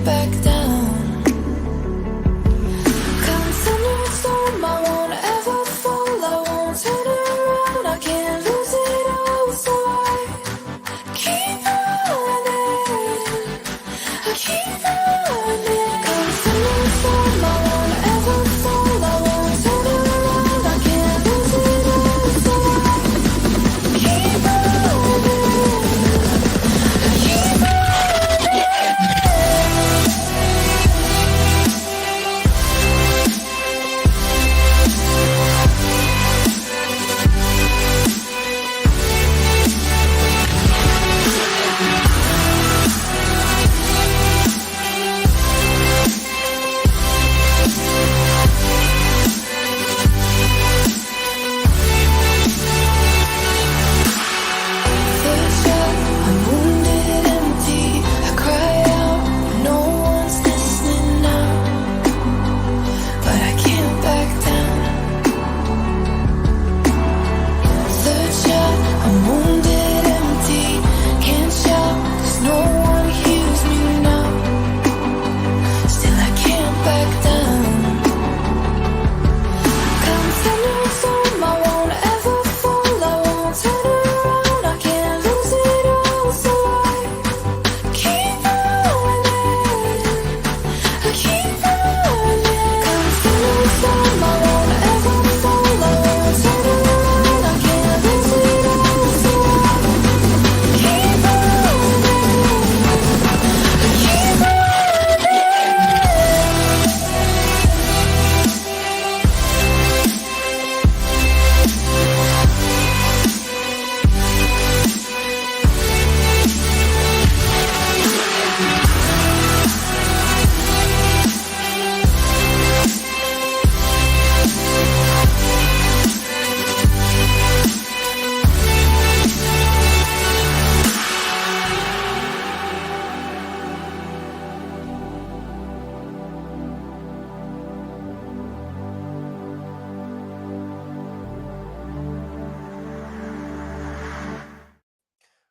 back down. Continue storm, I won't ever fall, I won't turn around, I can't lose it all, so I keep running, I keep running. Continue storm, I won't ever fall, I won't turn around, I can't lose it all, so I keep running, I keep running.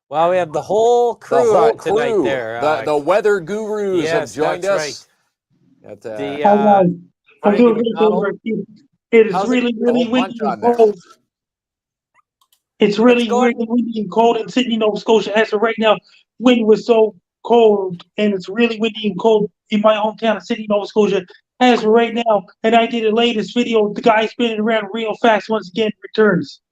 Well, we have the whole crew tonight there. The weather gurus have joined us. Right. I'm doing really good. It is really windy and cold. It's really windy and cold in Sydney, Nova Scotia. As of right now, wind was so cold, and it's really windy and cold in my hometown of Sydney, Nova Scotia. As of right now, and I did the latest video, the guy spinning around real fast once again returns.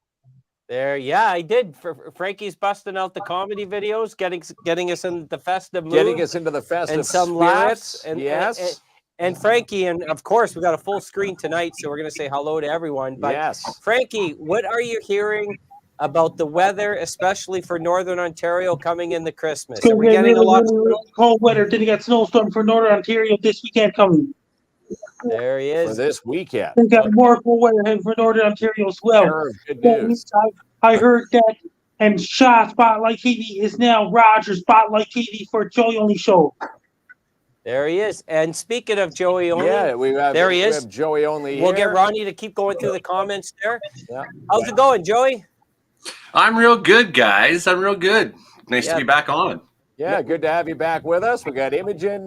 There, yeah, I did. Frankie's busting out the comedy videos, getting us in the festive mood, getting us into the festive and some spirits. Laughs. Yes, and Frankie, and of course we got a full screen tonight, so we're going to say hello to everyone. But yes, Frankie, what are you hearing about the weather, especially for Northern Ontario coming into Christmas? Are we getting a lot of cold weather? Then you got snowstorm for Northern Ontario this weekend coming. There he is. For this weekend. We got more cold weather for Northern Ontario as well. Good news. I heard that, and Shaw Spotlight TV is now Roger Spotlight TV for Joey Only Show. There he is. And speaking of Joey Only, there he is. We have Joey Only We'll here. get Ronnie to keep going through the comments there. Yeah. How's it going, Joey? I'm real good, guys. I'm real good. Nice to be back on. Yeah, good to have you back with us. We got Imogen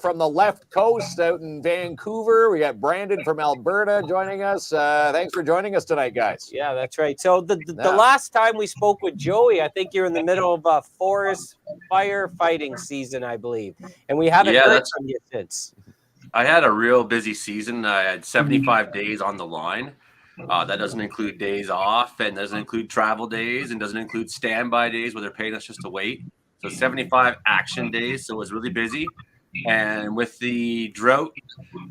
from the left coast out in Vancouver. We got Brandon from Alberta joining us. Thanks for joining us tonight, guys. Yeah, that's right. So the last time we spoke with Joey, I think you're in the middle of a forest firefighting season, I believe. And we haven't heard from you since. I had a real busy season. I had 75 days on the line. That doesn't include days off, and doesn't include travel days, and doesn't include standby days where they're paying us just to wait. So 75 action days, so it was really busy. And with the drought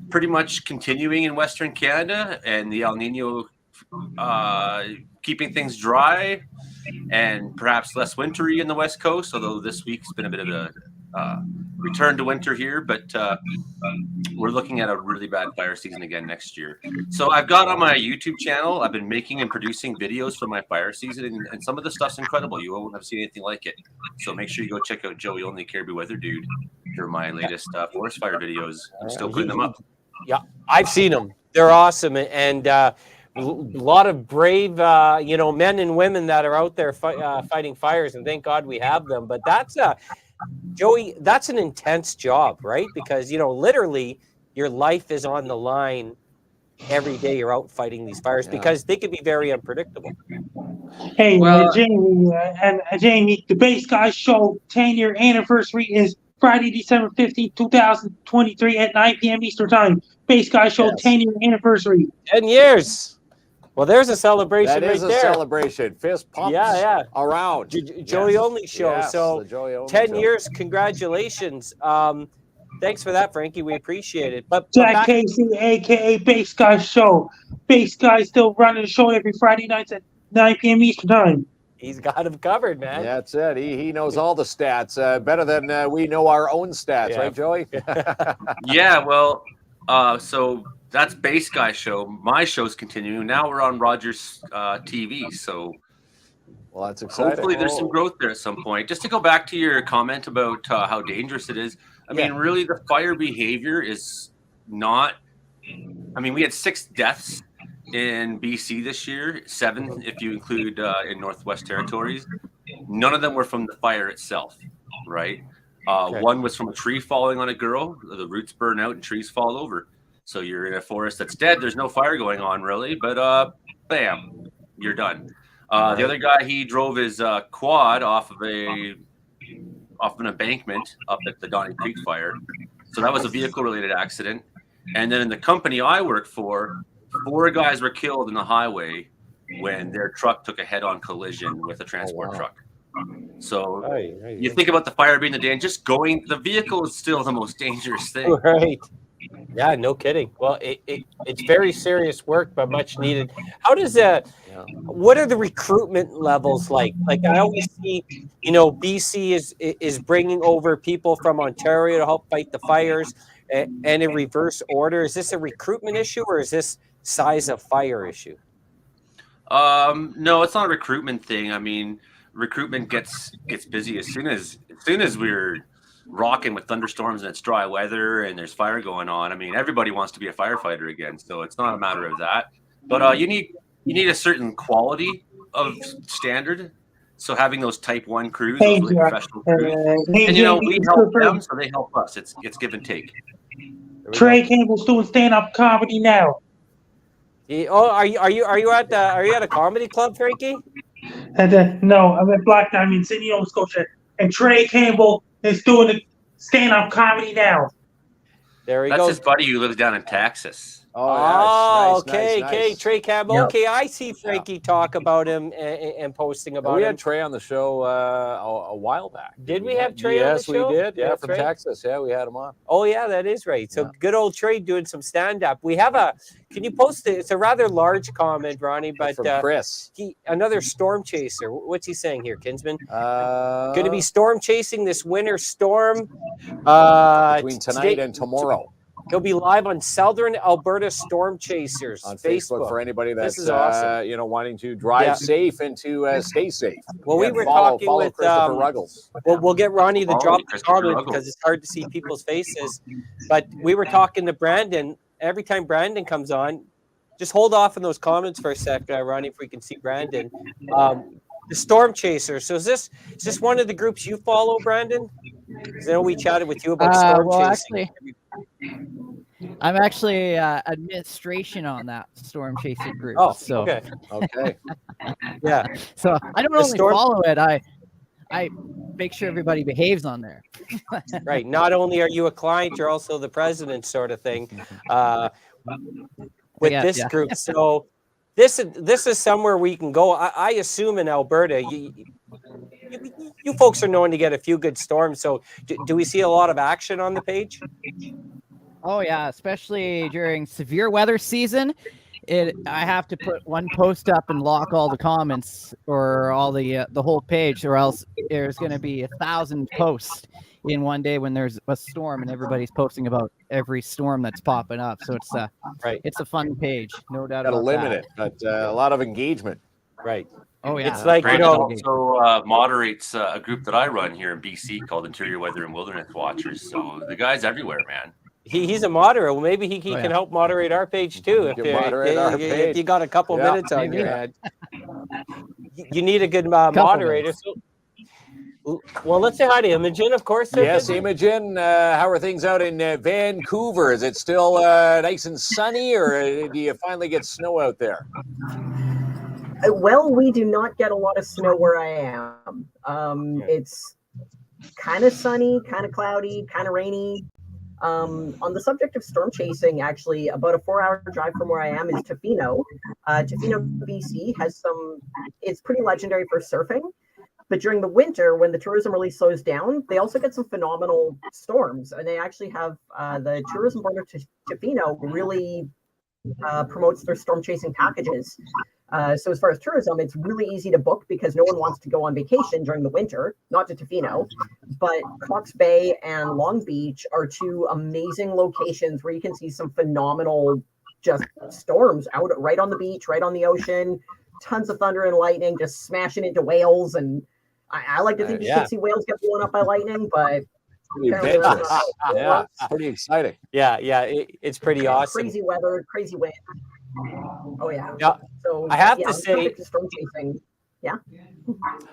pretty much continuing in Western Canada and the El Nino keeping things dry and perhaps less wintry in the West Coast, although this week's been a bit of a return to winter here, but we're looking at a really bad fire season again next year. So I've got on my YouTube channel, I've been making and producing videos for my fire season, and some of the stuff's incredible. You won't have seen anything like it. So make sure you go check out Joey Only Caribou Weather Dude for my latest forest fire videos. I'm still putting them up. Yeah, I've seen them. They're awesome, and a lot of brave, men and women that are out there fighting fires, and thank God we have them. But that's Joey, that's an intense job, right? Because, literally your life is on the line every day you're out fighting these fires because they can be very unpredictable. Hey, Jamie, the Base Guys Show 10-year anniversary is Friday, December 15th, 2023 at 9 p.m. Eastern Time. Base Guys Show 10-year anniversary. 10 years. Well, there's a celebration That is right a there. celebration. Fist pumps around. Joey Only Show. Yes, so the Joey Only 10 Show. years. Congratulations. Thanks for that, Frankie. We appreciate it. But Jack Casey, a.k.a. Base Guys Show. Base Guys still running the show every Friday nights at 9 p.m. Eastern Time. He's got him covered, man. Yeah, that's it. He knows all the stats better than we know our own stats, right, Joey? Yeah, well, so that's Base Guy Show. My show's continuing. Now we're on Rogers TV, so well, that's exciting. Hopefully there's some growth there at some point. Just to go back to your comment about how dangerous it is, I mean, really the fire behavior is not – I mean, we had 6 deaths in BC this year, 7 if you include in Northwest Territories. None of them were from the fire itself, right? One was from a tree falling on a girl. The roots burn out and trees fall over. So you're in a forest that's dead. There's no fire going on really, but bam, you're done. The other guy, he drove his quad off of an embankment up at the Donnie Creek fire. So that was a vehicle-related accident. And then in the company I work for, 4 guys were killed in the highway when their truck took a head-on collision with a transport truck. So you think about the fire being the danger, just going, the vehicle is still the most dangerous thing. Right. Yeah, no kidding. Well, it's very serious work, but much needed. How does what are the recruitment levels like? Like I always see, BC is bringing over people from Ontario to help fight the fires, and in reverse order. Is this a recruitment issue or is this size of fire issue? No, it's not a recruitment thing. I mean, recruitment gets busy as soon as we're rocking with thunderstorms and it's dry weather and there's fire going on. I mean, everybody wants to be a firefighter again, so it's not a matter of that. But you need a certain quality of standard. So having those Type 1 crews, those really professional crews, and we help them, so they help us. It's give and take. Trey Campbell's doing stand-up comedy now. Are you at a comedy club, Frankie? No, I'm at Black Diamond, Sydney, Nova Scotia, and Trey Campbell is doing a stand-up comedy now. There he goes. That's his buddy who lives down in Texas. Oh, nice, nice. Okay, Trey Campbell. Yep. Okay, I see Frankie talk about him and posting about him. We had Trey on the show a while back. Did we have Trey on the show? Yes, we did. Yeah, That's from right. Texas. Yeah, we had him on. Oh, yeah, that is right. So good old Trey doing some stand-up. We have can you post it? It's a rather large comment, Ronnie, but from Chris. Another storm chaser. What's he saying here, Kinsman? Going to be storm chasing this winter storm between tonight and tomorrow. He'll be live on Southern Alberta Storm Chasers on Facebook for anybody that's awesome. wanting to drive safe and to stay safe. Well, we were talking with Christopher Ruggles. We'll get Ronnie to drop the comment because it's hard to see people's faces. But we were talking to Brandon. Every time Brandon comes on, just hold off on those comments for a sec, Ronnie, if we can see Brandon. The Storm Chasers. So is this one of the groups you follow, Brandon? Because I know we chatted with you about storm chasing. I'm actually administration on that storm chasing group. Oh, so. Okay. Yeah. So I don't only follow it. I make sure everybody behaves on there. Right. Not only are you a client, you're also the president, sort of thing. With this group, so. This is somewhere we can go. I assume in Alberta, you folks are known to get a few good storms. So do we see a lot of action on the page? Oh, yeah, especially during severe weather season. I have to put one post up and lock all the comments or all the whole page, or else there's going to be 1,000 posts in one day when there's a storm and everybody's posting about every storm that's popping up. So it's a fun page, no doubt about that. Got to limit it, but a lot of engagement. Right. Oh, yeah. It's like, Brandon also moderates a group that I run here in BC called Interior Weather and Wilderness Watchers. So the guy's everywhere, man. He's a moderator. Well, maybe he can help moderate our page too. If you got a couple minutes on your head, you need a good moderator. So Well, let's say hi to Imogen, of course. Yes, Imogen. How are things out in Vancouver? Is it still nice and sunny, or do you finally get snow out there? Well, we do not get a lot of snow where I am. It's kind of sunny, kind of cloudy, kind of rainy. On the subject of storm chasing, actually, about a 4-hour drive from where I am is Tofino. Tofino, BC has it's pretty legendary for surfing. But during the winter, when the tourism really slows down, they also get some phenomenal storms. And they actually have the tourism board of Tofino really promotes their storm chasing packages. So as far as tourism, it's really easy to book because no one wants to go on vacation during the winter, not to Tofino, but Cox Bay and Long Beach are two amazing locations where you can see some phenomenal just storms out right on the beach, right on the ocean, tons of thunder and lightning, just smashing into whales. And I like to think you can see whales get blown up by lightning, but yeah, pretty exciting. Yeah, it's pretty awesome. Crazy weather, crazy wind. Oh yeah. So I have to say, storm chasing. Yeah.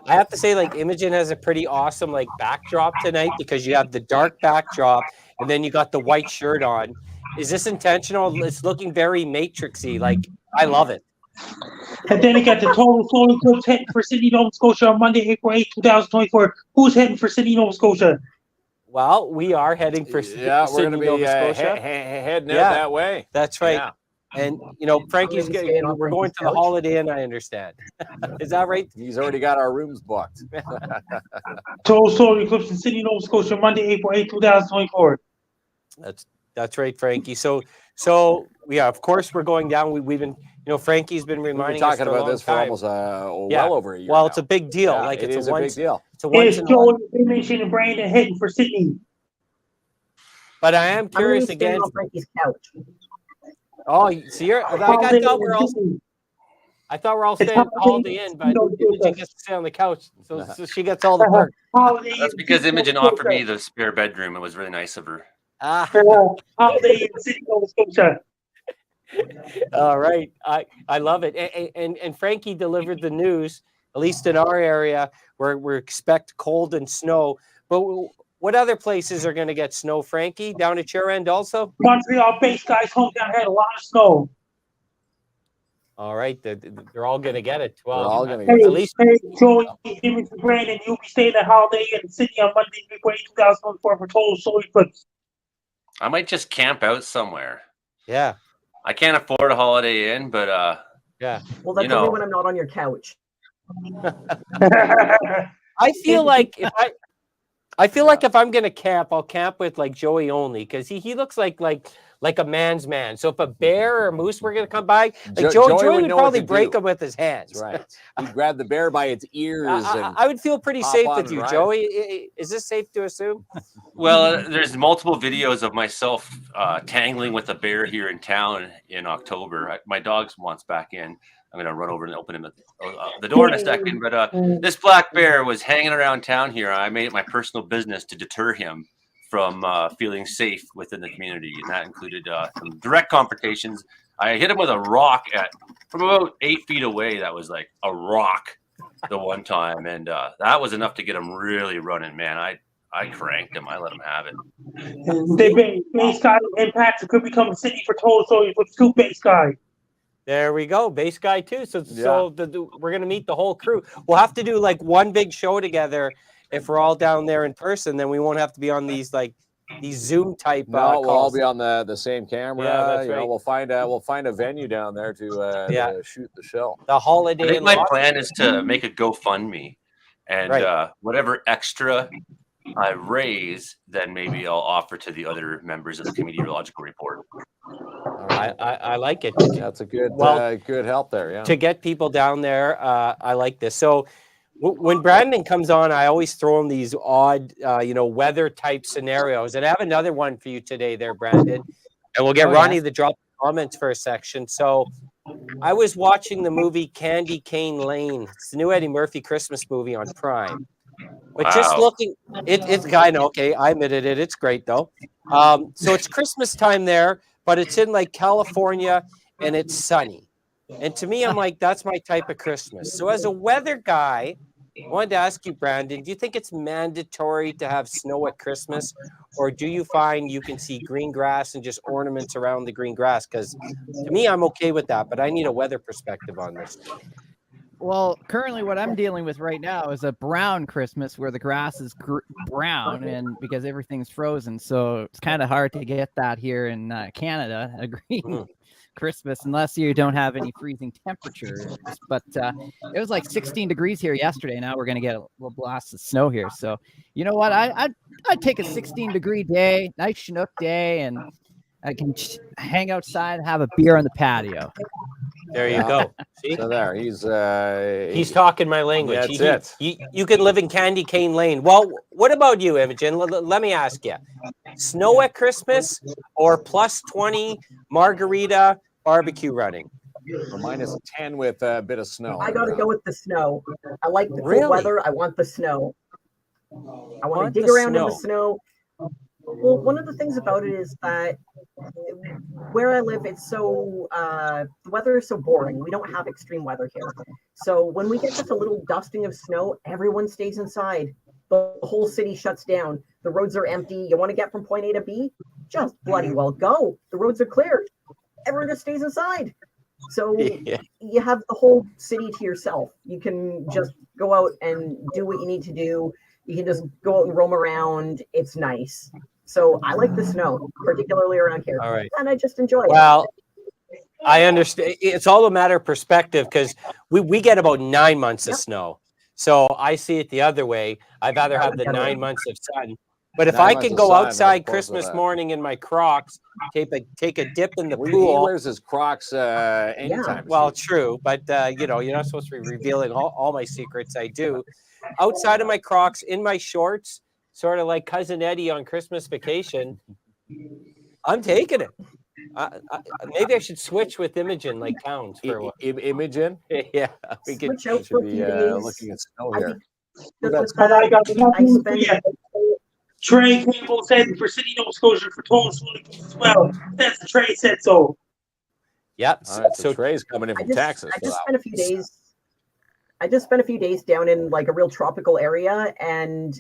I have to say, like, Imogen has a pretty awesome like backdrop tonight because you have the dark backdrop and then you got the white shirt on. Is this intentional? It's looking very matrixy. Like, I love it. And then you got the total Flowing Clubs heading for Sydney, Nova Scotia on Monday, April 8th, 2024. Who's heading for Sydney, Nova Scotia? Well, we are heading for we're going to be Nova Scotia. Heading out that way. That's right. Yeah. And, Frankie's we're going to the Holiday Inn, I understand. Is that right? He's already got our rooms booked. Total Solar Eclipse in Sydney, Nova Scotia, Monday, April 8th, 2024. That's right, Frankie. So yeah, of course we're going down. We've been, Frankie's been reminding us talking about this for almost well over a year. Well, now. it's a big deal. Yeah, like it's a big deal. It's a once in a Joe, Image, and Brandon heading for Sydney. But I am curious again. On Frankie's couch. Oh, so I thought we're all staying at the Holiday Inn, but Imogen gets to stay on the couch, so she gets all the perks. That's because Imogen offered me the spare bedroom. It was really nice of her. Holiday in Sydney, Nova Scotia. All right, I love it, and Frankie delivered the news, at least in our area, where we expect cold and snow. But what other places are going to get snow, Frankie? Down at your end also? Montreal-based guys hometown had a lot of snow. All right, they're all going to get it. Well, all going to get it. At least Joey, Image, and Brandon, you'll be staying at Holiday in Sydney on Monday, April 8th, 2024 for Total Solar Eclipse. I might just camp out somewhere. Yeah. I can't afford a Holiday Inn, but yeah. Well, that's only when I'm not on your couch. I feel like if I'm gonna camp, I'll camp with like Joey only because he looks like a man's man. So if a bear or a moose were gonna come by, like Joey would probably break him with his hands. Right. He'd grab the bear by its ears. I would feel pretty safe with you, Joey. Is this safe to assume? Well, there's multiple videos of myself tangling with a bear here in town in October. My dog wants back in. I'm going to run over and open him the door in a second. But this black bear was hanging around town here. I made it my personal business to deter him from feeling safe within the community. And that included some direct confrontations. I hit him with a rock from about 8 feet away. That was like a rock the one time. And that was enough to get him really running, man. I cranked him. I let him have it. They base guy impacts could become a city for Total Solar with 2 base guy. There we go, base guy too. So we're gonna meet the whole crew. We'll have to do like one big show together if we're all down there in person. Then we won't have to be on these Zoom type. No, we'll all be on the same camera. Yeah, that's right. We'll find a venue down there to shoot the show. The Holiday. I think my plan is to make a GoFundMe, and whatever extra I raise, then maybe I'll offer to the other members of the meteorological report. I like it. That's a good good help there. Yeah. To get people down there, I like this. So when Brandon comes on, I always throw him these odd, weather type scenarios. And I have another one for you today, there, Brandon. And we'll get Ronnie to drop comments for a section. So I was watching the movie Candy Cane Lane. It's the new Eddie Murphy Christmas movie on Prime. But just looking, it's I know, okay, I admitted it. It's great though. So it's Christmas time there, but it's in like California and it's sunny. And to me, I'm like, that's my type of Christmas. So as a weather guy, I wanted to ask you, Brandon, do you think it's mandatory to have snow at Christmas, or do you find you can see green grass and just ornaments around the green grass? Because to me, I'm okay with that, but I need a weather perspective on this. Well, currently what I'm dealing with right now is a brown Christmas where the grass is brown and because everything's frozen. So it's kind of hard to get that here in Canada, a green Christmas, unless you don't have any freezing temperatures. But it was like 16 degrees here yesterday. Now we're going to get a little blast of snow here. So you know what? I'd take a 16-degree day, nice Chinook day, and I can hang outside and have a beer on the patio. There you go. See? So there, he's talking my language. That's it. You can live in Candy Cane Lane. Well, what about you, Imogen? Let me ask you. Snow at Christmas or plus 20 margarita barbecue running? Or minus 10 with a bit of snow. I got to go with the snow. I like the cool Really? weather. I want the snow. I want to dig around in the snow. Well, one of the things about it is that where I live, it's so the weather is so boring. We don't have extreme weather here. So when we get just a little dusting of snow, everyone stays inside. The whole city shuts down. The roads are empty. You want to get from point A to B? Just bloody well go. The roads are clear. Everyone just stays inside. So you have the whole city to yourself. You can just go out and do what you need to do. You can just go out and roam around. It's nice. So I like the snow, particularly around here. All right. And I just enjoy it. Well, I understand. It's all a matter of perspective because we get about 9 months of snow. So I see it the other way. I'd rather have the 9 months of sun. But if I can go outside Christmas morning in my Crocs, take a dip in the pool. He wears his Crocs anytime. Well, true. But, you're not supposed to be revealing all my secrets. I do. Outside of my Crocs, in my shorts, sort of like Cousin Eddie on Christmas vacation, I'm taking it. Maybe I should switch with Imogen like Towns for a while. Imogen? Yeah. We Switch out should be looking at snow here. I got Trey Campbell said for City Nova Scotia for total solutions as well. That's the Trey said so. Yep. So Trey's coming in from Texas. I just spent a few days down in like a real tropical area, and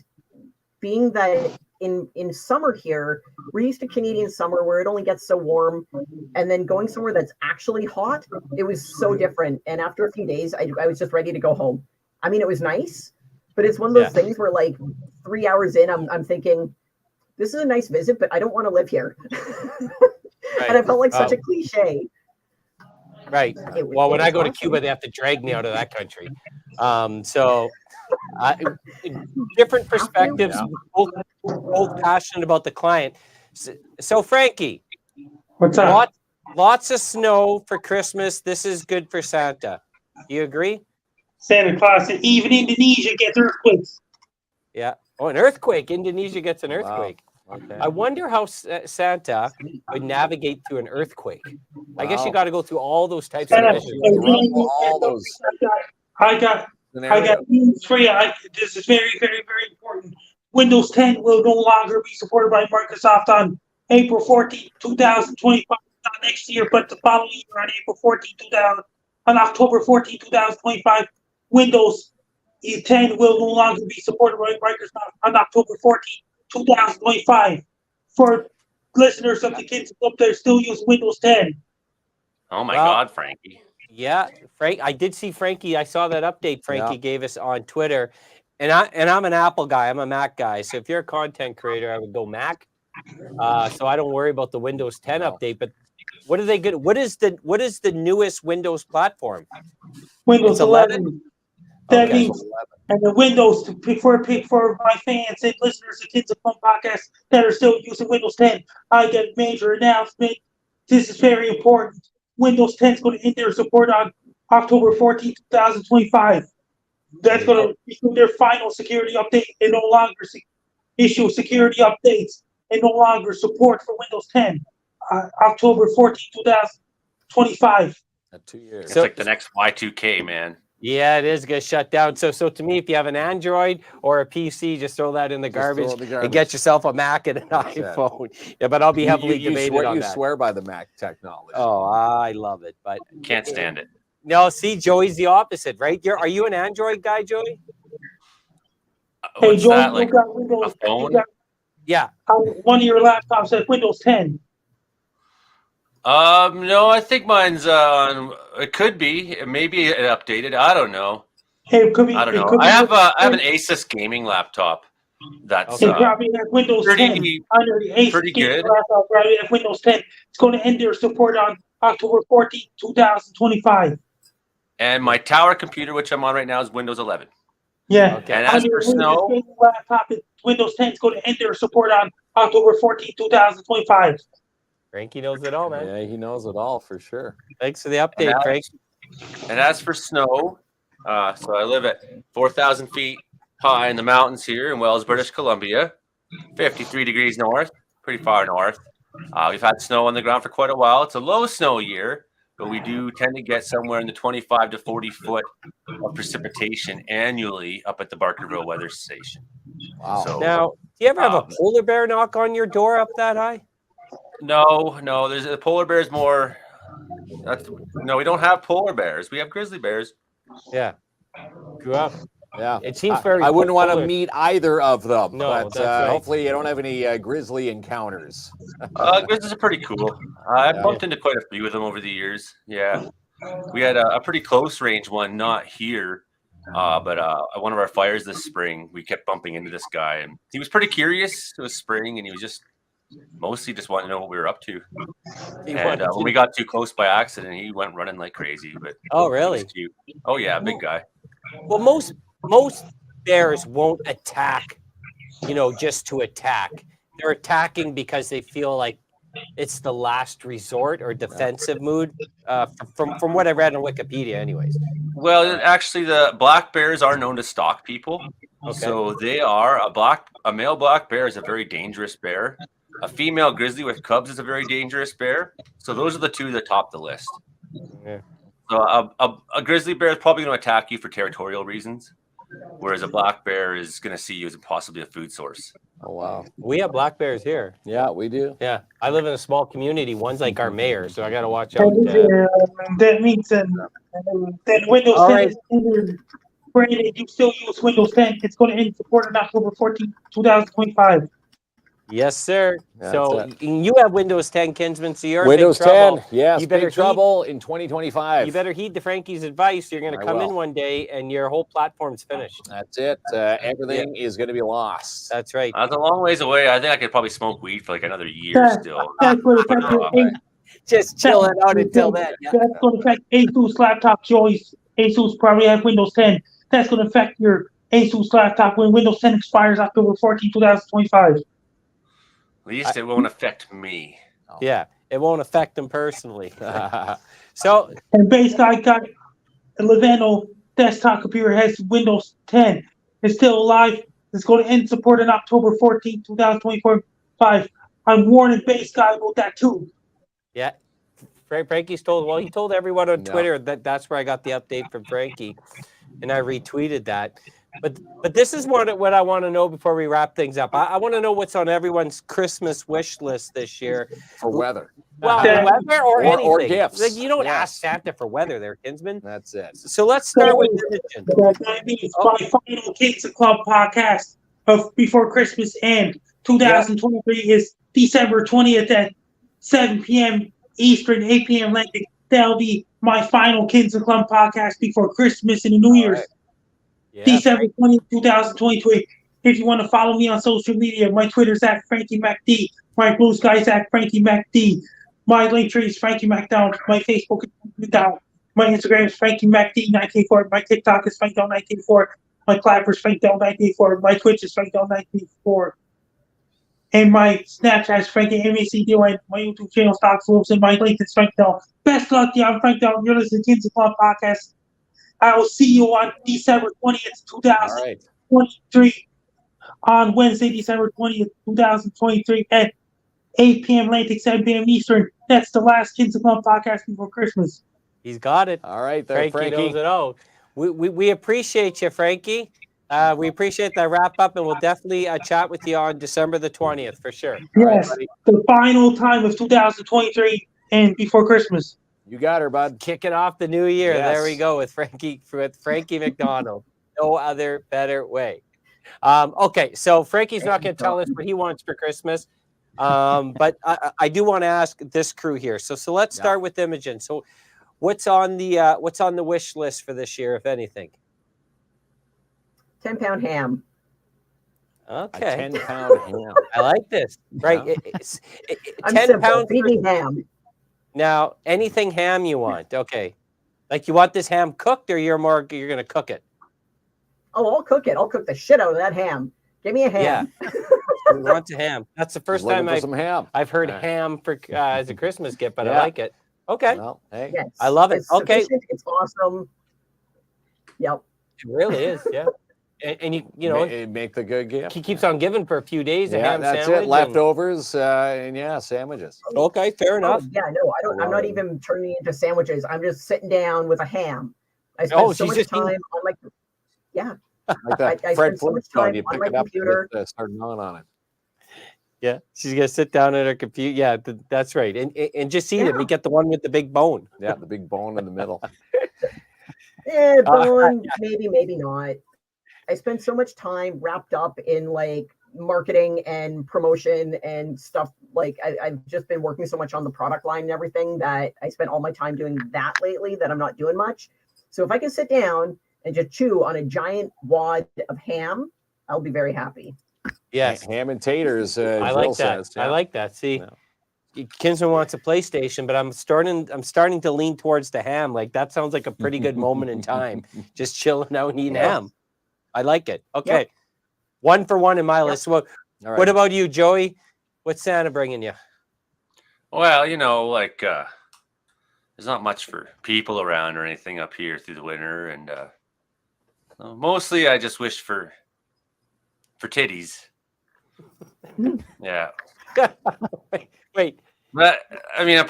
being that in summer here, we're used to Canadian summer where it only gets so warm, and then going somewhere that's actually hot, it was so different. And after a few days, I was just ready to go home. I mean, it was nice, but it's one of those things where like 3 hours in, I'm thinking, this is a nice visit, but I don't want to live here. And I felt like such a cliche. Right. Well, when I go to Cuba, they have to drag me out of that country. Different perspectives, both passionate about the client. So Frankie, what's up? Lots of snow for Christmas. This is good for Santa. You agree? Santa Claus said even Indonesia gets earthquakes. Yeah. Oh, an earthquake. Indonesia gets an earthquake. Wow. Okay. I wonder how Santa would navigate through an earthquake. Wow. I guess you got to go through all those types of issues. I got news for you. This is very, very, very important. Windows 10 will no longer be supported by Microsoft on April 14, 2025. Not next year, but the following year on April 14, on October 14, 2025. Windows 10 will no longer be supported by Microsoft on October 14, 2025. For listeners of the KINZ and KLOMP, they're still using Windows 10. Oh my God, Frankie. Yeah, Frank. I did see Frankie. I saw that update Frankie gave us on Twitter, and I'm an Apple guy. I'm a Mac guy. So if you're a content creator, I would go Mac. So I don't worry about the Windows 10 update. But what are they good? What is the newest Windows platform? Windows 11. That means, and the Windows for my fans and listeners of KINZ and KLOMP podcast that are still using Windows 10, I get a major announcement. This is very important. Windows 10 is going to end their support on October 14, 2025. That's going to issue their final security update and no longer issue security updates and no longer support for Windows 10. October 14, 2025. 2 years. It's like the next Y2K, man. Yeah, it is going to shut down. So to me, if you have an Android or a PC, just throw that in the garbage and get yourself a Mac and an iPhone. Yeah, but I'll be heavily debated on that. You swear by the Mac technology. Oh, I love it, but can't stand it. No, see, Joey's the opposite, right? Are you an Android guy, Joey? Hey, What's Joel, that? you Like got Windows. a phone? You got, Yeah. one of your laptops has Windows 10. No, I think mine's on. It could be. Maybe it updated. I don't know. Hey, it could be. I don't It know. could be. I have an Asus gaming laptop. That's It probably has Windows 10 pretty under the Ace pretty gaming good. laptop. Probably has Windows 10. It's going to end their support on October 14th, 2025. And my tower computer, which I'm on right now, is Windows 11. Yeah. Okay. And as for Snow, gaming laptop, Windows 10 is going to end their support on October 14th, 2025. Frankie knows it all, man. Yeah, he knows it all for sure. Thanks for the update, Frank. and as for snow, so I live at 4,000 feet high in the mountains here in Wells, British Columbia, 53 degrees north, pretty far north. We've had snow on the ground for quite a while. It's a low snow year, but we do tend to get somewhere in the 25 to 40 foot of precipitation annually up at the Barkerville Weather Station. Wow. So, Now, do you ever have a polar bear knock on your door up that high? no, there's a polar bear's more. No, we don't have polar bears. We have grizzly bears. Yeah. Grew up. Yeah. It seems very I wouldn't want to polar. meet either of them. No, but that's right. hopefully you don't have any grizzly encounters. Grizzlies are pretty cool. I've bumped into quite a few of them over the years. Yeah. We had a pretty close range one, not here, but at one of our fires this spring, we kept bumping into this guy, and he was pretty curious. It was spring, and he was just mostly just wanting to know what we were up to. And when we got too close by accident, he went running like crazy. But Oh, really? cute. Oh yeah, big guy. Well, most bears won't attack, just to attack. They're attacking because they feel like it's the last resort or defensive mood. From what I read on Wikipedia, anyways. Well, actually, the black bears are known to stalk people. Okay. So they are a male black bear is a very dangerous bear. A female grizzly with cubs is a very dangerous bear. So those are the two that top the list. Yeah. So a grizzly bear is probably going to attack you for territorial reasons, whereas a black bear is going to see you as possibly a food source. Oh, wow. We have black bears here. Yeah, we do. Yeah, I live in a small community. One's like our mayor, so I got to watch out. That means that Windows All 10 right. is ended. Brandon, you still use Windows 10. It's going to end support on October 14th, 2025. Yes, sir. That's So it. you have Windows 10, Kinsman. So you're Windows in big trouble. 10, yes, You better big trouble in 2025. You better heed the Frankie's advice. You're going to I come in will. one day and your whole platform's finished. That's it. Everything is going to be lost. That's right. That's a long ways away. I think I could probably smoke weed for like another year still. That's going to affect Just chill it out until then. Yeah. That's going to affect Asus laptop choice. Asus probably have Windows 10. That's going to affect your Asus laptop when Windows 10 expires October 14th, 2025. At least it won't affect me. Yeah, it won't affect them personally. So And base guy got a Levano desktop computer has Windows 10. It's still alive. It's going to end support on October 14th, 2025. I'm warning base guy about that too. yeah, Frankie's told. He told everyone on Yeah. Twitter that's where I got the update from Frankie, and I retweeted that. But this is what I want to know before we wrap things up. I want to know what's on everyone's Christmas wish list this year. For weather. Well, Okay. weather or anything. Or gifts. Like, you don't Yes. ask Santa for weather there, Kinsman. That's it. So let's start with Imogen. That means my final KINZ and KLOMP podcast of before Christmas and 2023 is December 20th at 7 p.m. Eastern, 8 p.m. Atlantic. That'll be my final KINZ and KLOMP podcast before Christmas and the New Year's. right. Yeah, December 20th, 2023. If you want to follow me on social media, my Twitter's at Frankie MacD. My Blue Sky's at Frankie MacD. My link tree is Frankie MacDonald. My Facebook is MacDonald. My Instagram is Frankie MacD984. My TikTok is FrankDonald984. My Clapper is FrankDonald984. My Twitch is FrankDonald984. And my Snapchat is Frankie MACDY. My YouTube channel Stocks Wolves. And my link is Frank Donald. Best luck, y'all. I'm Frank Donald. You're listening to KINZ and KLOMP Podcast. I will see you on December 20th, All right. 2023 on Wednesday, December 20th, 2023 at 8 p.m. Atlantic, 7 p.m. Eastern. That's the last KINZ and KLOMP podcast before Christmas. he's got it. All right, there, Frankie knows Frankie. it all. We appreciate you, Frankie. We appreciate that wrap up, and we'll definitely chat with you on December the 20th for sure. Yes, the final time of 2023 and before Christmas. You got her, bud. Kicking off the new year. Yes. There we go with Frankie MacDonald. No other better way. Okay, so Frankie's not going to tell us what he wants for Christmas, but I do want to ask this crew here. So let's start with Imogen. So what's on the wish list for this year, if anything? 10-pound ham. Okay, 10-pound ham. I like this. Right, Yeah. I'm 10 simple. pounds. Feed me ham. Now, anything ham you want? Okay, like you want this ham cooked, or you're going to cook it? Oh, I'll cook it. I'll cook the shit out of that ham. Give me a ham. Yeah. He wants a ham. That's the first time I've heard ham for as a Christmas gift, but I like it. Okay. Well, hey. Yes, I love it. It's Okay. sufficient, it's awesome. Yep. It really is, yeah. And you know, make the good gift. he keeps on giving for a few days. A ham that's sandwich it. Leftovers and sandwiches. Okay, fair enough. Oh, yeah, no, I'm not even turning it into sandwiches. I'm just sitting down with a ham. I spend so much time on my Like that I Fred spend so much Flintstone, time you on pick my it up computer. and start gnawing on it. Yeah, she's gonna sit down at her computer. Yeah, that's right. And just eat it. We get the one with the big bone. Yeah, the big bone in the middle. Bone, maybe not. I spend so much time wrapped up in like marketing and promotion and stuff. Like I've just been working so much on the product line and everything that I spent all my time doing that lately that I'm not doing much. So if I can sit down and just chew on a giant wad of ham, I'll be very happy. Yes, ham and taters. I like that. I like that. See, Kinsman wants a PlayStation, but I'm starting to lean towards the ham. Like that sounds like a pretty good moment in time, just chilling out and eating ham. I like it. Okay, 1 for 1 in my list. What about you, Joey? What's Santa bringing you? Well, like there's not much for people around or anything up here through the winter, and mostly I just wish for titties. Yeah. Wait. But I mean, that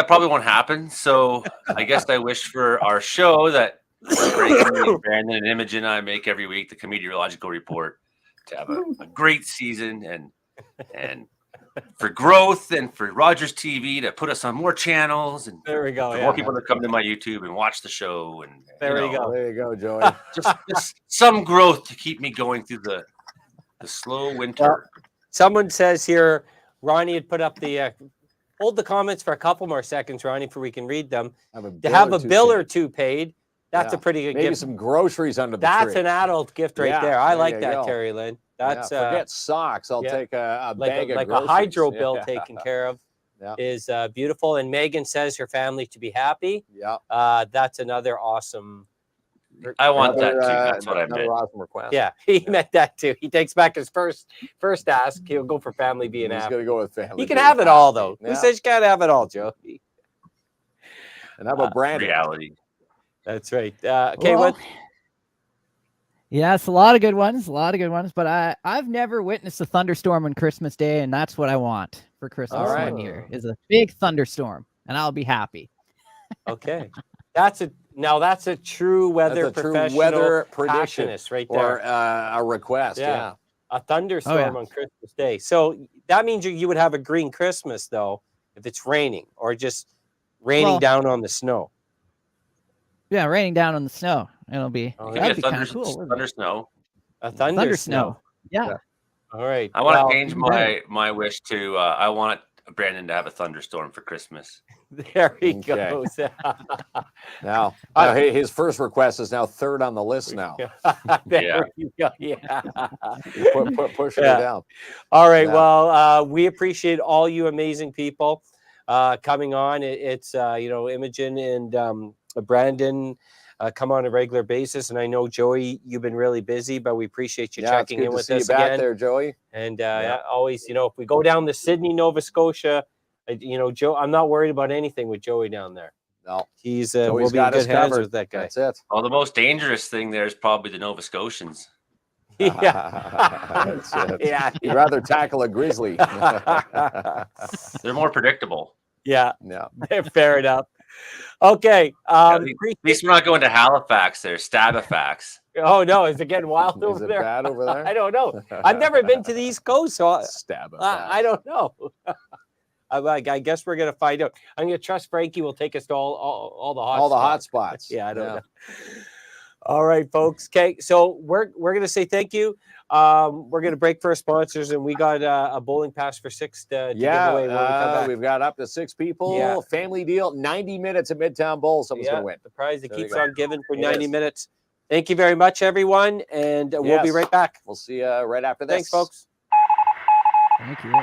probably won't happen. So I guess I wish for our show that Brandon and Imogen and I make every week, the Meteorological Report, to have a great season and for growth, and for Rogers TV to put us on more channels, and there we go. For more people to come to my YouTube and watch the show, and there you go. There you go, Joey. just some growth to keep me going through the slow winter. Well, someone says here, Ronnie had put up the hold the comments for a couple more seconds, Ronnie, for we can read them. To have a bill or two paid, that's a pretty good gift. Maybe some groceries under the tree. That's an adult gift right there. I like that, Terry Lynn. That's forget socks. I'll take a bag of like groceries. a hydro bill taken care of. Is beautiful. And Megan says her family to be happy. Yeah. That's another awesome. I want that too. That's what I meant. Awesome request. Yeah, he meant that too. He takes back his first ask. He'll go for family being happy. He's gonna go with family. He can have it all though. Who says you can't have it all, Joe? And how about Brandon? Reality. That's right. Okay, what? Yes, a lot of good ones. But I've never witnessed a thunderstorm on Christmas Day, and that's what I want for Christmas one year is a big thunderstorm, and I'll be happy. Okay, that's a true weather professional, weather prediction right there, or a request. Yeah, a thunderstorm on Christmas Day. So that means you would have a green Christmas though if it's raining or just raining down on the snow. Yeah, raining down on the snow. It'll be that'd be kind of cool. Thunder snow. A thunder snow. Yeah. All right. I want to change my wish to I want Brandon to have a thunderstorm for Christmas. There he goes. Now his first request is now third on the list now. There you go. Yeah. Pushing it down. All right. Well, we appreciate all you amazing people coming on. It's Imogen and Brandon come on a regular basis, and I know Joey, you've been really busy, but we appreciate you checking in with us see you back again. there, Joey. And always, if we go down to Sydney, Nova Scotia, Joe, I'm not worried about anything with Joey down there. No, he's we'll be in good hands with that guy. That's it. Well, the most dangerous thing there is probably the Nova Scotians. That's it. Yeah, you'd rather tackle a grizzly. They're more predictable. Yeah, fair enough. Okay. At least we're not going to Halifax there, Stabifax. Oh no, is it getting wild over there? Bad over there? I don't know. I've never been to the East Coast, so I don't know. I guess we're gonna find out. I'm gonna trust Frankie will take us to all the hot spots. Yeah, I don't know. All right, folks. Okay, so we're going to say thank you. We're going to break for our sponsors, and we got a bowling pass for 6 to give away when we come back. We've got up to 6 people. Yeah. Family deal, 90 minutes at Midtown Bowl. Someone's going to win. The prize that There keeps we go. on giving for It 90 is. minutes. Thank you very much, everyone, and we'll be Yes. right back. We'll see you right after this. Thanks, folks. Thank you.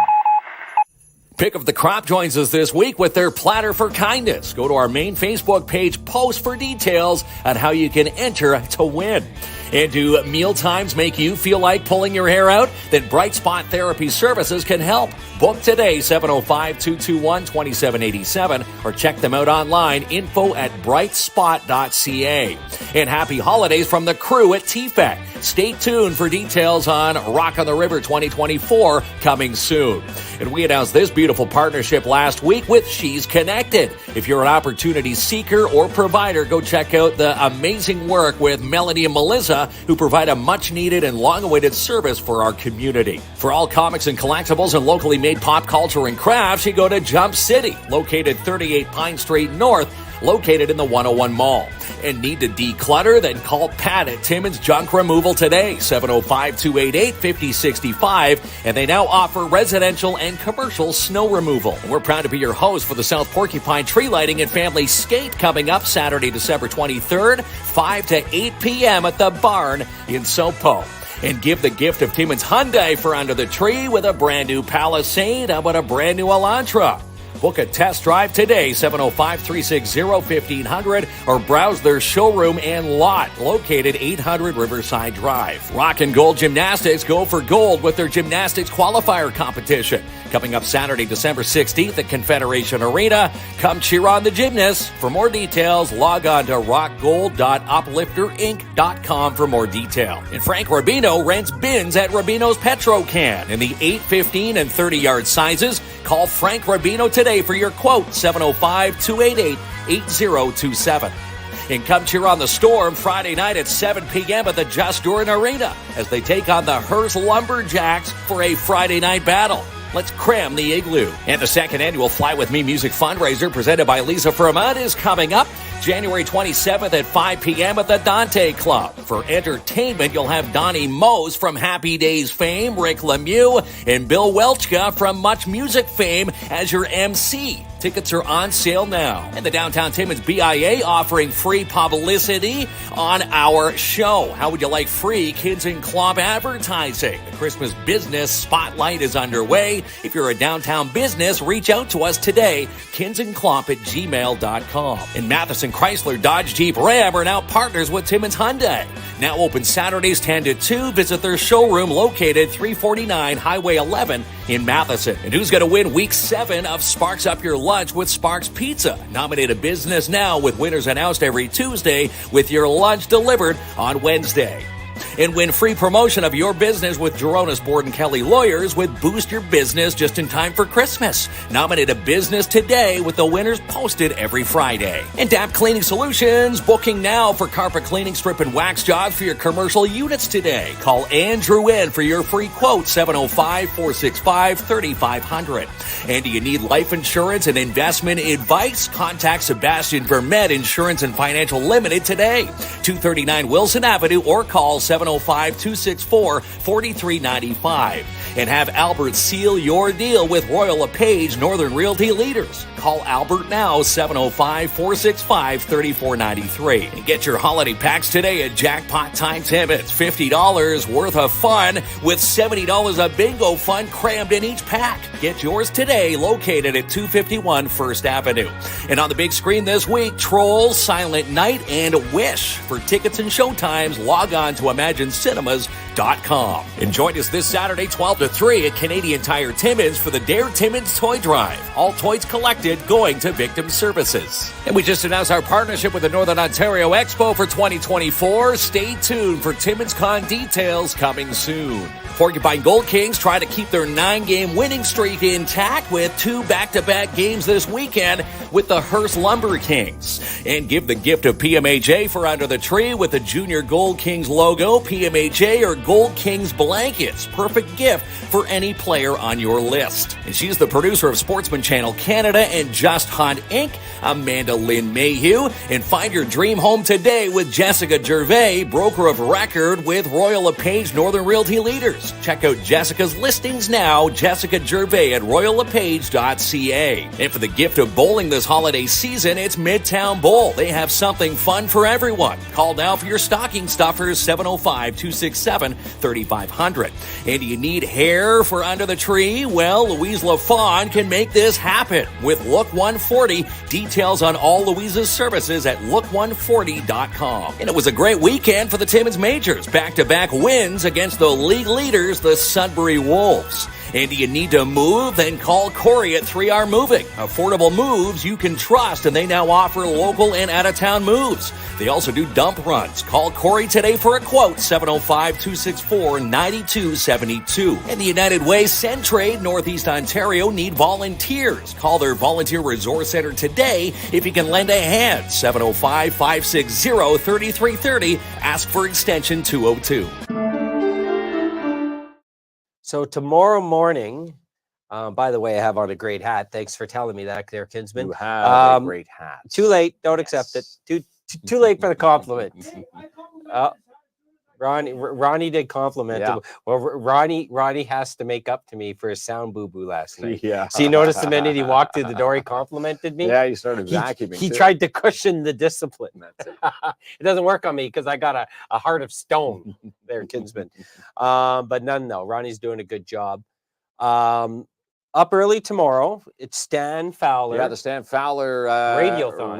Pick of the Crop joins us this week with their Platter for Kindness. Go to our main Facebook page, post for details on how you can enter to win. And do meal times make you feel like pulling your hair out? Then Bright Spot Therapy Services can help. Book today, 705-221-2787, or check them out online, info@brightspot.ca. And happy holidays from the crew at TFEC. Stay tuned for details on Rock on the River 2024 coming soon. And we announced this beautiful partnership last week with She's Connected. If you're an opportunity seeker or provider, go check out the amazing work with Melanie and Melissa, who provide a much-needed and long-awaited service for our community. For all comics and collectibles and locally made pop culture and crafts, you go to Jump City, located 38 Pine Street North, located in the 101 Mall. And need to declutter? Then call Pat at Timmins Junk Removal today, 705-288-5065. And they now offer residential and commercial snow removal. And we're proud to be your host for the South Porcupine Tree Lighting and Family Skate coming up Saturday, December 23rd, 5 to 8 p.m. at the Barn in Sopo. And give the gift of Timmins Hyundai for under the tree with a brand new Palisade. How about a brand new Elantra? Book a test drive today, 705-360-1500, or browse their showroom and lot located 800 Riverside Drive. Rock and Gold Gymnastics go for gold with their gymnastics qualifier competition. Coming up Saturday, December 16th at Confederation Arena. Come cheer on the gymnasts. For more details, log on to rockgold.uplifterinc.com for more detail. And Frank Rubino rents bins at Rubino's Petrocan in the 8, 15, and 30-yard sizes. Call Frank Rubino today for your quote, 705-288-8027. And come cheer on the Storm Friday night at 7 p.m. at the Just Durin Arena as they take on the Hearst Lumberjacks for a Friday night battle. Let's cram the igloo. And the second annual Fly With Me music fundraiser presented by Lisa Fermat is coming up January 27th at 5 p.m. at the Dante Club. For entertainment, you'll have Donnie Mose from Happy Days fame, Rick Lemieux, and Bill Welchka from Much Music fame as your MC. Tickets are on sale now. And the Downtown Timmins BIA offering free publicity on our show. How would you like free KINZ and KLOMP advertising? The Christmas Business Spotlight is underway. If you're a downtown business, reach out to us today, kinzandklomp@gmail.com. And Matheson Chrysler Dodge Jeep Ram are now partners with Timmins Hyundai. Now open Saturdays 10 to 2. Visit their showroom located 349 Highway 11 in Matheson. And who's going to win Week 7 of Sparks Up Your Lunch with Sparks Pizza? Nominate a business now with winners announced every Tuesday with your lunch delivered on Wednesday. And win free promotion of your business with Geronis Board & Kelly Lawyers with Boost Your Business just in time for Christmas. Nominate a business today with the winners posted every Friday. And DAP Cleaning Solutions, booking now for carpet cleaning, strip, and wax jobs for your commercial units today. Call Andrew in for your free quote, 705-465-3500. And do you need life insurance and investment advice? Contact Sebastian Vermette Insurance and Financial Limited today, 239 Wilson Avenue, or call 705-264-4395. And have Albert seal your deal with Royal LePage Northern Realty Leaders. Call Albert now, 705-465-3493. And get your holiday packs today at Jackpot Time Timmins. $50 worth of fun with $70 of bingo fun crammed in each pack. Get yours today, located at 251 First Avenue. And on the big screen this week, Trolls, Silent Night, and Wish. For tickets and showtimes, log on to ImagineCinemas.com. And join us this Saturday, 12 to 3 at Canadian Tire Timmins for the Dare Timmins Toy Drive. All toys collected going to victim services. And we just announced our partnership with the Northern Ontario Expo for 2024. Stay tuned for Timmins Con details coming soon. Porcupine Gold Kings try to keep their 9-game winning streak intact with 2 back-to-back games this weekend with the Hearst Lumber Kings. And give the gift of PMHA for under the tree with the Junior Gold Kings logo. PMHA or Gold Kings blankets. Perfect gift for any player on your list. And she's the producer of Sportsman Channel Canada and Just Hunt Inc., Amanda Lynn Mayhew. And find your dream home today with Jessica Gervais, broker of record with Royal LePage Northern Realty Leaders. Check out Jessica's listings now, Jessica Gervais at royallepage.ca. And for the gift of bowling this holiday season, it's Midtown Bowl. They have something fun for everyone. Call now for your stocking stuffers, 705-267-3500. And do you need hair for under the tree? Well, Louise LaFawn can make this happen with Look 140. Details on all Louise's services at look140.com. And it was a great weekend for the Timmins Majors. Back-to-back wins against the league leaders, the Sudbury Wolves. And do you need to move? Then call Corey at 3R Moving. Affordable moves you can trust, and they now offer local and out-of-town moves. They also do dump runs. Call Corey today for a quote, 705-264-9272. And the United Way Centrade, Northeast Ontario, need volunteers. Call their volunteer resource center today if you can lend a hand, 705-560-3330. Ask for extension 202. So tomorrow morning, by the way, I have on a great hat. Thanks for telling me that there, Kinsman. You have a great hat. Too late. Don't accept it. Too late for the compliment. Ronnie did compliment him. Well, Ronnie has to make up to me for his sound boo-boo last night. Yeah. So you noticed the minute he walked through the door, he complimented me? Yeah, he started vacuuming. He tried to cushion the discipline. That's it. It doesn't work on me because I got a heart of stone there, Kinsman. But no, Ronnie's doing a good job. Up early tomorrow, it's Stan Fowler. Yeah, the Stan Fowler Radiothon.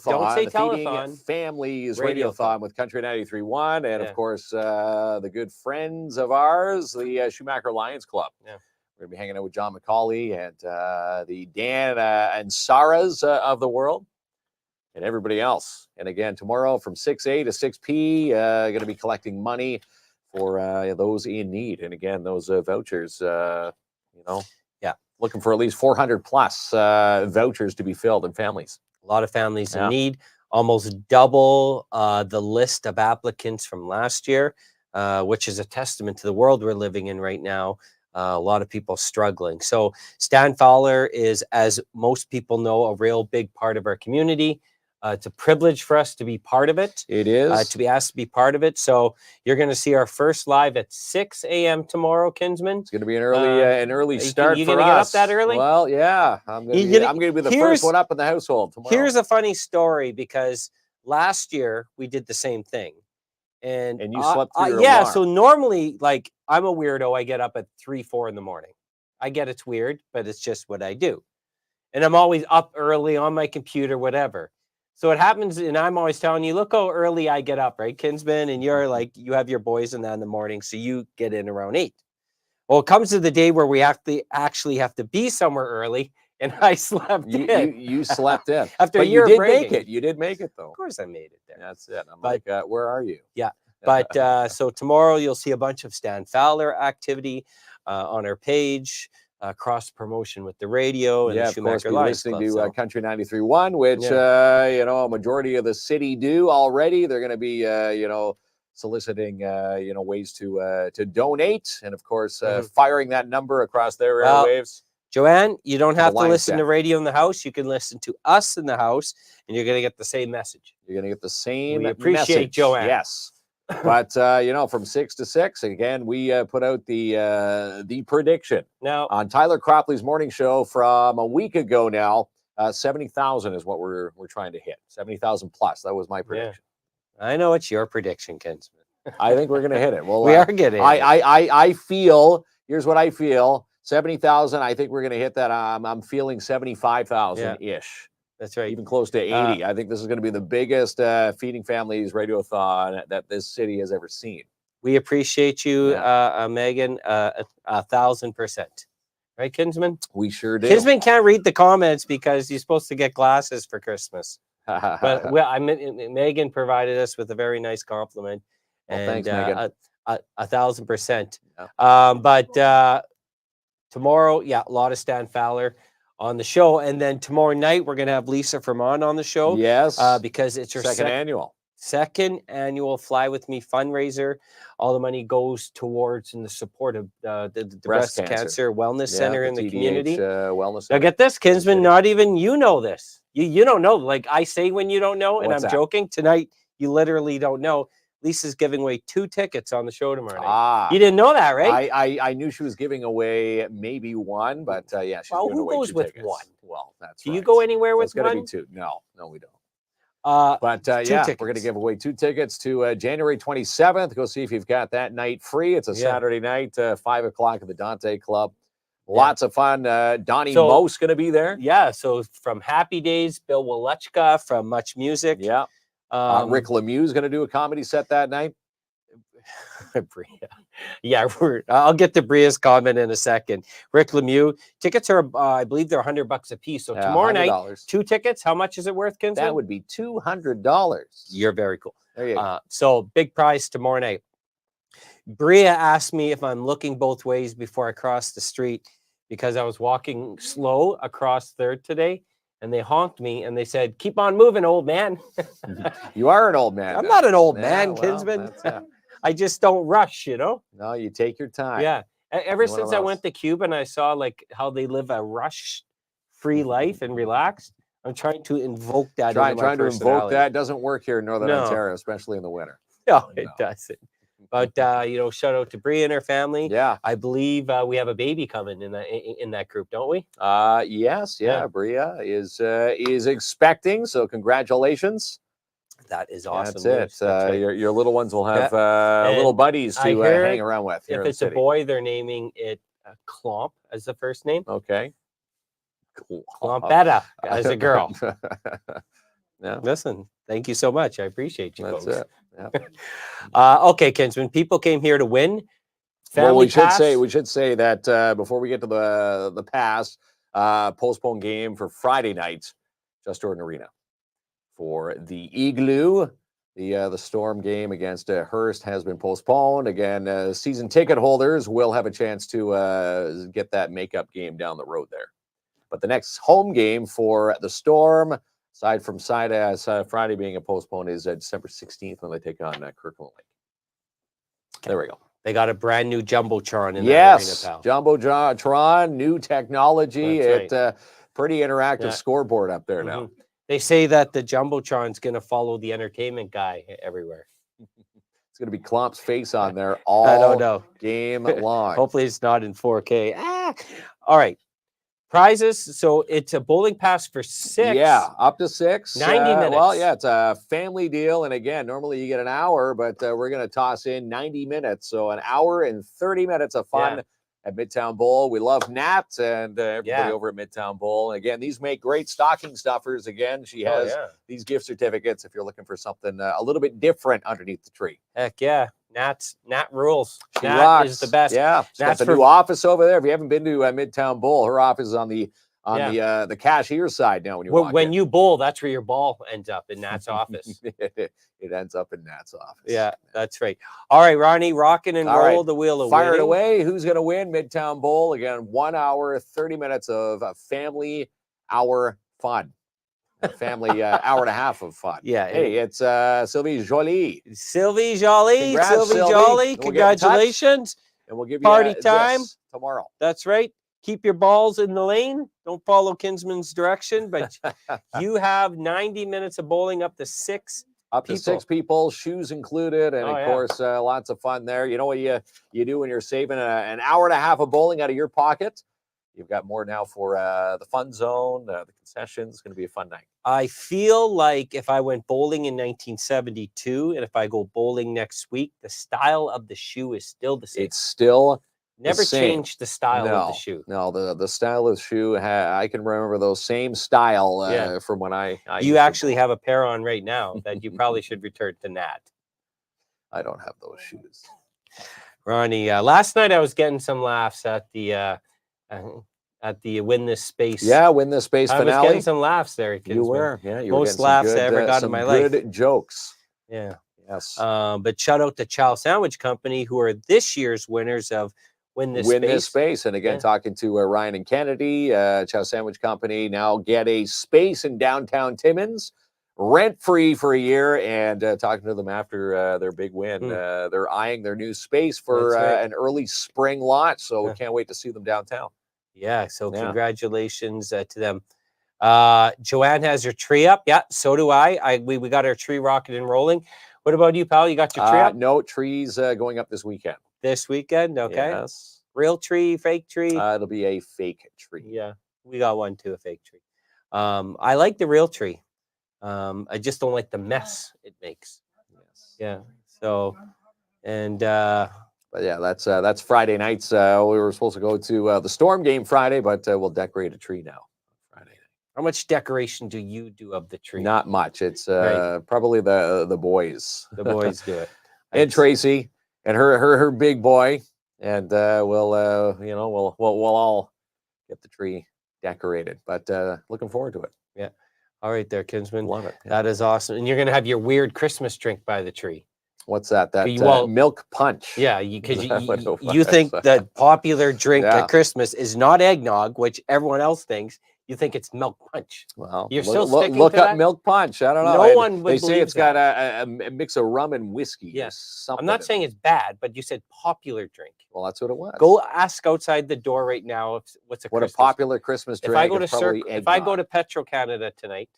Don't say the telethon. Feeding Families Radiothon with Country 93.1 and, of course, the good friends of ours, the Schumacher Lions Club. Yeah. We're going to be hanging out with John McCauley and the Dan and Sarahs of the world and everybody else. And again, tomorrow from 6A to 6P, going to be collecting money for those in need. And again, those vouchers, looking for at least 400 plus vouchers to be filled in families. A lot of families in need, almost double the list of applicants from last year, which is a testament to the world we're living in right now. A lot of people struggling. So Stan Fowler is, as most people know, a real big part of our community. It's a privilege for us to be part of it. It is. To be asked to be part of it. So you're going to see our first live at 6 a.m. tomorrow, Kinsman. It's going to be an early start you for gonna us. Get up that early? Well, yeah. I'm going to be the first one up in the household tomorrow. Here's a funny story, because last year we did the same thing. And you slept through your yeah, alarm. so normally, like, I'm a weirdo. I get up at 3, 4 in the morning. I get it's weird, but it's just what I do. And I'm always up early on my computer, whatever. So it happens, and I'm always telling you, look how early I get up, right, Kinsman? And you're like, you have your boys in that in the morning, so you get in around 8. Well, it comes to the day where we actually have to be somewhere early, and I slept in. You slept in. After but a year you did of make it. You did make it, though. Of course I made it there. That's it. I'm like, where are you? Yeah. But so tomorrow you'll see a bunch of Stan Fowler activity on our page. Cross promotion with the radio and the Schumacher Lions Club. Listening to Country 93.1, which a majority of the city do already. They're going to be soliciting ways to donate, and of course firing that number across their airwaves. Joanne, you don't have to listen to radio in the house. You can listen to us in the house, and you're going to get the same message. You're going to get the same. We appreciate message. Joanne. Yes. But from 6 to 6 again, we put out the prediction now on Tyler Cropley's morning show from a week ago. Now 70,000 is what we're trying to hit. 70,000 plus. That was my prediction. Yeah. I know it's your prediction, Kinsman. I think we're going to hit it. Well, we are getting. I feel. Here's what I feel. 70,000. I think we're going to hit that. I'm feeling 75,000 ish. That's right. Even close to 80. I think this is going to be the biggest Feeding Families Radiothon that this city has ever seen. We appreciate you, Megan, 1,000%. Right, Kinsman? We sure do. Kinsman can't read the comments because he's supposed to get glasses for Christmas. But Megan provided us with a very nice compliment. Well, thanks, Megan. 1,000%. Yeah. But tomorrow, a lot of Stan Fowler on the show, and then tomorrow night we're going to have Lisa Fermont on the show. Yes, because it's her second annual Second annual Fly With Me fundraiser. All the money goes towards in the support of the Breast Cancer Wellness Center in the TDH, community. Wellness Now Center. get this, Kinsman, not even you know this. You don't know. Like I say when you don't know, and What's I'm that? joking. Tonight, you literally don't know. Lisa's giving away 2 tickets on the show tomorrow night. Ah, You didn't know that, right? I knew she was giving away maybe 1, but yeah, she's Well, giving who away goes 2 with tickets. 1? Well, that's Do right. you go anywhere So with it's going to be 1? 2. No, we don't. But But yeah, tickets. we're going to give away 2 tickets to January 27th. Go see if you've got that night free. It's a Saturday night, 5 o'clock at the Dante Club. Lots of fun. Donnie Mo's going to be there. Yeah, so from Happy Days, Bill Walechka from Much Music. Yeah. Rick Lemieux is going to do a comedy set that night. Bria. Yeah, I'll get to Bria's comment in a second. Rick Lemieux. Tickets are, I believe they're $100 a piece. So tomorrow night, $100. 2 tickets. How much is it worth, Kinsman? That would be $200. You're very cool. There you go. So big prize tomorrow night. Bria asked me if I'm looking both ways before I cross the street because I was walking slow across 3rd today. And they honked me and they said, "Keep on moving, old man." You are an old man. I'm now. not an old Yeah, man, well, Kinsman. I just don't rush, you know? No, you take your time. Yeah. Ever You're one since of I those. went to Cuba and I saw like how they live a rush-free life and relaxed, I'm trying to invoke that. Trying into my to invoke personality. that doesn't work here in Northern No. Ontario, especially in the winter. No, it doesn't. But shout out to Bria and her family. Yeah. I believe we have a baby coming in that group, don't we? Yes, Yeah. Bria is expecting, so congratulations. That is awesome. That's it. news. That's right. Your little ones will have And little buddies I to heard hang around with. Here If in it's the a city. boy, they're naming it Klomp as the first name. Okay. Klompetta as a girl. Yeah. Listen, thank you so much. I appreciate you. That's folks. it. Yeah. Okay, Kinsman. People came here to win. Well, we Pass. should say that before we get to the pass, postponed game for Friday night, Just Jordan Arena for the Igloo. The Storm game against Hearst has been postponed. Again, season ticket holders will have a chance to get that makeup game down the road there. But the next home game for the Storm, aside from Friday being a postponed, is December 16th when they take on Kirkland Lake. There we go. They got a brand new jumbotron in that arena, pal. Jumbotron, new technology. That's It pretty interactive scoreboard up there now. They say that the jumbotron's going to follow the entertainment guy everywhere. It's going to be Klomp's face on there I all don't know. game long. Hopefully it's not in 4K. All right. Prizes. So it's a bowling pass for 6. Yeah, up to 6. 90 minutes. Well, yeah, it's a family deal. And again, normally you get an hour, but we're going to toss in 90 minutes. So an hour and 30 minutes of fun at Midtown Bowl. We love Nat and everybody over at Midtown Bowl. And again, these make great stocking stuffers. Again, she has these gift certificates if you're looking for something a little bit different underneath the tree. Heck yeah. Nat rules. She Nat rocks. is the best. Yeah, she's got the new office over there. If you haven't been to Midtown Bowl, her office is on the cashier side now. When you bowl, that's where your ball ends up, in Nat's office. It ends up in Nat's office. Yeah, that's right. All right, Ronnie, rocking and roll the wheel of Fire it winning. away. Who's going to win Midtown Bowl? Again, 1 hour, 30 minutes of family hour fun. A family hour and a half of fun. Yeah. Hey, it's Sylvie Jolie. Sylvie Jolie. Congrats, Sylvie Sylvie. Jolie. We'll get in touch, Congratulations. and we'll give you Party this time tomorrow. That's right. Keep your balls in the lane. Don't follow Kinsman's direction, but you have 90 minutes of bowling up to 6 Up to 6 people, shoes included, and of course, lots of fun there. You know what you do when you're saving an hour and a half of bowling out of your pocket? You've got more now for the fun zone, the concessions. It's going to be a fun night. I feel like if I went bowling in 1972 and if I go bowling next week, the style of the shoe is still the same. It's still never the same. changed the style of the shoe. No, the style of the shoe, I can remember those same style from when I you actually have a pair on right now that you probably should return to Nat. I don't have those shoes. Ronnie, last night I was getting some laughs at the Win This Space. Yeah, Win This Space finale. I was getting some laughs there. You were. Yeah, you were. Most laughs I ever got in my life. Good jokes. Yeah. Yes. But shout out to Chow Sandwich Company, who are this year's winners of Win This Space. And again, talking to Ryan and Kennedy, Chow Sandwich Company now get a space in downtown Timmins. rent-free for a year. And talking to them after their big win, they're eyeing their new space for an early spring launch. So we can't wait to see them downtown. Yeah, so congratulations to them. Joanne has her tree up. Yeah, so do I. We got our tree rocking and rolling. What about you, pal? You got your tree up? No, trees going up this weekend. This weekend? Okay. Yes. Real tree, fake tree? It'll be a fake tree. Yeah, we got one too, a fake tree. I like the real tree. I just don't like the mess it makes. Yes. Yeah. So, and but yeah, that's Friday nights. We were supposed to go to the Storm game Friday, but we'll decorate a tree now. Friday. How much decoration do you do of the tree? Not much. It's probably the boys. The boys do it. And Tracy and her big boy, and we'll all get the tree decorated. But looking forward to it. Yeah. All right, there, Kinsman. Love it. That is awesome. And you're gonna have your weird Christmas drink by the tree. What's that? That Well, milk punch. Yeah, because you think the popular drink at Christmas is not eggnog, which everyone else thinks. You think it's milk punch. Well, you're still sticking look to up that? milk punch. I don't know. No one would They say believe it's got a mix of rum and whiskey. Yes. Something I'm not saying it's bad, but you said popular drink. Well, that's what it was. Go ask outside the door right now what's a popular Christmas drink. If I go to it's probably if I go to Petro Canada tonight,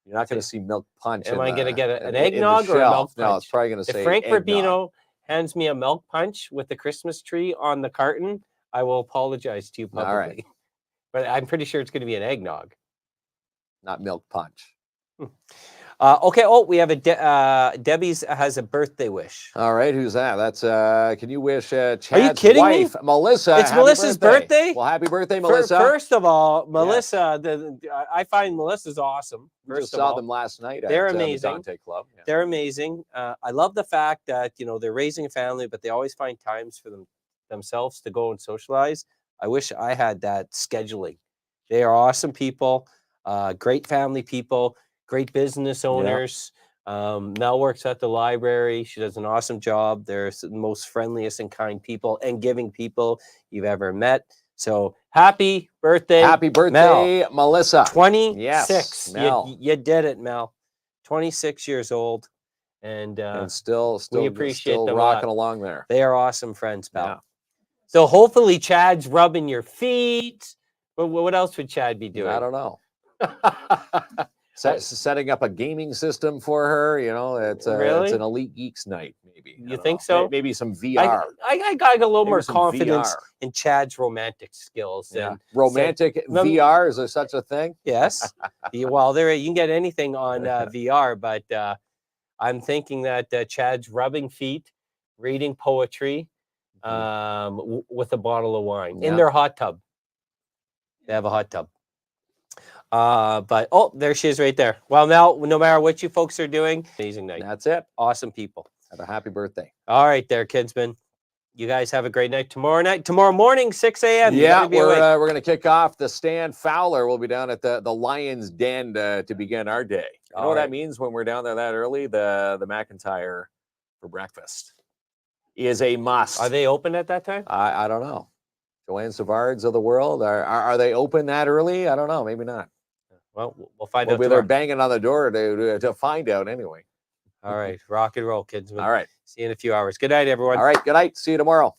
you're not going to see milk punch. am I going to get an in the eggnog or a milk punch? No, it's probably going to say if Frank eggnog. Rubino hands me a milk punch with the Christmas tree on the carton, I will apologize to you publicly. All right. But I'm pretty sure it's going to be an eggnog. Not milk punch. Okay. Oh, we have a Debbie's has a birthday wish. All right, who's that? That's can you wish Chad's Are you kidding wife, me? Melissa? It's Melissa's birthday. Well, happy birthday, Melissa. First of all, Melissa, I find Melissa's awesome. We just saw them last night. They're at, amazing. The Dante Club. Yeah. They're amazing. I love the fact that they're raising a family, but they always find times for themselves to go and socialize. I wish I had that scheduling. They are awesome people, great family people, great business owners. Mel works at the library. She does an awesome job. They're the most friendliest and kind people and giving people you've ever met. So happy birthday. Happy birthday, Mel. Melissa. 26. Yes, Mel. You did it, Mel. 26 years old. And still we appreciate still them rocking along there. They are awesome friends, pal. Yeah. So hopefully Chad's rubbing your feet. But what else would Chad be doing? I don't know. Setting up a gaming system for her, it's Really? an Elite Geeks night, maybe. You think so? Maybe some VR. I got a little Maybe more some confidence VR. in Chad's romantic skills. Yeah. And Romantic VR, is there such a thing? yes. Well, you can get anything on VR, but I'm thinking that Chad's rubbing feet, reading poetry, with a bottle of wine in their hot tub. They have a hot tub. But there she is right there. Well, now, no matter what you folks are doing, amazing night. That's it. Awesome people. Have a happy birthday. All right, there, Kinsman. You guys have a great night. Tomorrow morning, 6 a.m. Yeah, we're going to kick off the Stan Fowler. We'll be down at the Lion's Den to begin our day. You know what that means when we're down there that early? The McIntyre for breakfast is a must. Are they open at that time? I don't know. Joanne Savards of the world, are they open that early? I don't know. Maybe not. Well, we'll find out. We'll be there banging on the door to find out anyway. All right. Rock and roll, Kinsman. All right. See you in a few hours. Good night, everyone. All right. Good night. See you tomorrow.